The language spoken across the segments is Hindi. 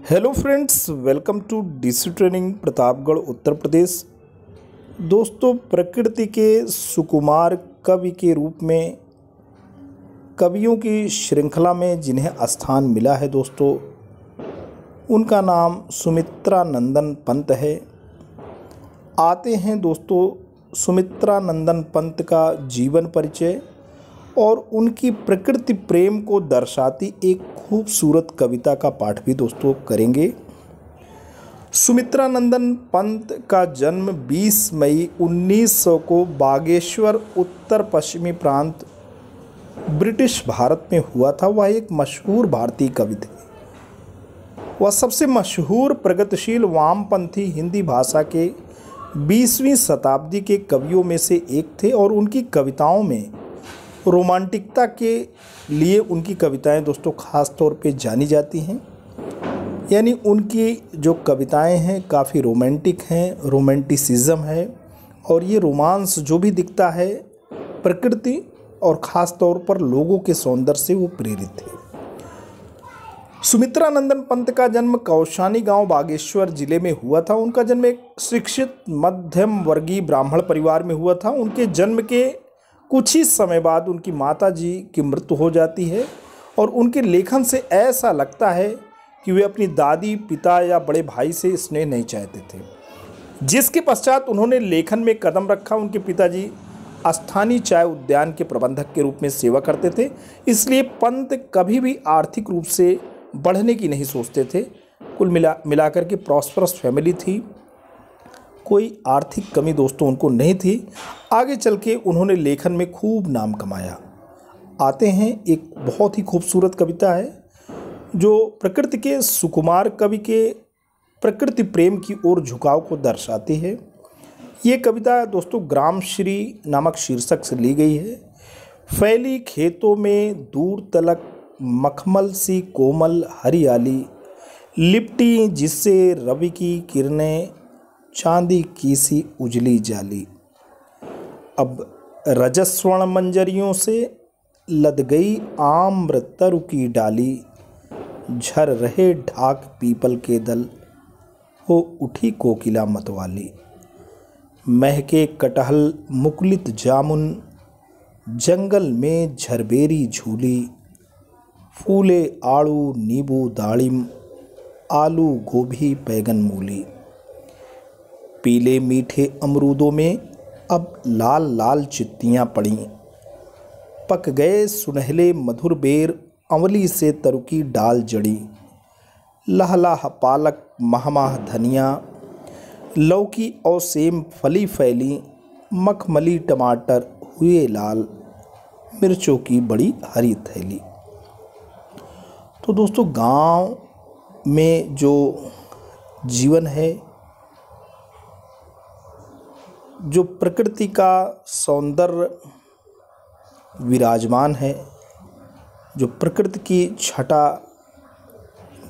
Hello friends, welcome to DC training Pratapgarh Uttar Pradesh. दोस्तों, प्रकृति के सुकुमार कवि के रूप में कवियों की श्रृंखला में जिन्हें स्थान मिला है दोस्तों, उनका नाम सुमित्रा नंदन पंत है। आते हैं दोस्तों सुमित्रा नंदन पंत का जीवन परिचय और उनकी प्रकृति प्रेम को दर्शाती एक खूबसूरत कविता का पाठ भी दोस्तों करेंगे। सुमित्रा नंदन पंत का जन्म 20 मई 1900 को बागेश्वर उत्तर पश्चिमी प्रांत ब्रिटिश भारत में हुआ था। वह एक मशहूर भारतीय कवि थे। वह सबसे मशहूर प्रगतिशील वामपंथी हिंदी भाषा के 20वीं शताब्दी के कवियों में से एक थे और उनकी कविताओं में रोमांटिकता के लिए उनकी कविताएं दोस्तों ख़ास तौर पे जानी जाती हैं। यानी उनकी जो कविताएं हैं काफ़ी रोमांटिक हैं, रोमांटिसिज्म है और ये रोमांस जो भी दिखता है प्रकृति और ख़ास तौर पर लोगों के सौंदर्य से वो प्रेरित थे। सुमित्रा नंदन पंत का जन्म कौशानी गांव बागेश्वर जिले में हुआ था। उनका जन्म एक शिक्षित मध्यम वर्गीय ब्राह्मण परिवार में हुआ था। उनके जन्म के कुछ ही समय बाद उनकी माताजी की मृत्यु हो जाती है और उनके लेखन से ऐसा लगता है कि वे अपनी दादी, पिता या बड़े भाई से स्नेह नहीं चाहते थे, जिसके पश्चात उन्होंने लेखन में कदम रखा। उनके पिताजी स्थानीय चाय उद्यान के प्रबंधक के रूप में सेवा करते थे, इसलिए पंत कभी भी आर्थिक रूप से बढ़ने की नहीं सोचते थे। कुल मिलाकर के प्रॉस्परस फैमिली थी, कोई आर्थिक कमी दोस्तों उनको नहीं थी। आगे चल के उन्होंने लेखन में खूब नाम कमाया। आते हैं एक बहुत ही खूबसूरत कविता है जो प्रकृति के सुकुमार कवि के प्रकृति प्रेम की ओर झुकाव को दर्शाती है। ये कविता दोस्तों ग्राम श्री नामक शीर्षक से ली गई है। फैली खेतों में दूर तलक मखमल सी कोमल हरियाली, लिपटी जिससे रवि की किरणें चांदी की सी उजली जाली। अब रजस्वर्ण मंजरियों से लद गई आम्र तरु की डाली, झर रहे ढाक पीपल के दल, हो उठी कोकिला मतवाली। महके कटहल मुकुलित जामुन, जंगल में झरबेरी झूली, फूले आड़ू नींबू दाड़िम, आलू गोभी बैगन मूली। पीले मीठे अमरूदों में अब लाल लाल चित्तियाँ पड़ी, पक गए सुनहले मधुर बेर, अंवली से तरु की डाल जड़ी। लहलाह पालक महमाह धनिया, लौकी और सेम फली फैली, मखमली टमाटर हुए लाल, मिर्चों की बड़ी हरी थैली। तो दोस्तों गांव में जो जीवन है, जो प्रकृति का सौंदर्य विराजमान है, जो प्रकृति की छटा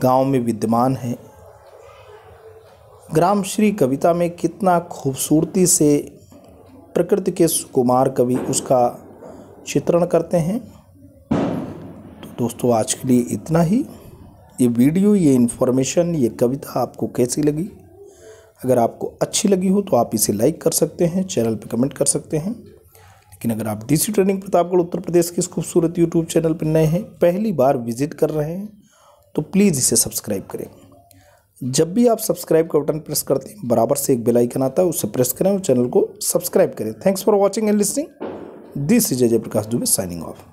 गांव में विद्यमान है, ग्राम श्री कविता में कितना खूबसूरती से प्रकृति के सुकुमार कवि उसका चित्रण करते हैं। तो दोस्तों आज के लिए इतना ही। ये वीडियो, ये इन्फॉर्मेशन, ये कविता आपको कैसी लगी? अगर आपको अच्छी लगी हो तो आप इसे लाइक कर सकते हैं, चैनल पर कमेंट कर सकते हैं। लेकिन अगर आप डीसी ट्रेनिंग प्रतापगढ़ उत्तर प्रदेश के इस खूबसूरत यूट्यूब चैनल पर नए हैं, पहली बार विजिट कर रहे हैं, तो प्लीज़ इसे सब्सक्राइब करें। जब भी आप सब्सक्राइब का बटन प्रेस करते हैं, बराबर से एक बेल आइकन आता है, उसे प्रेस करें और चैनल को सब्सक्राइब करें। Thanks for watching and listening. This is Ajay Prakash Dubey signing off.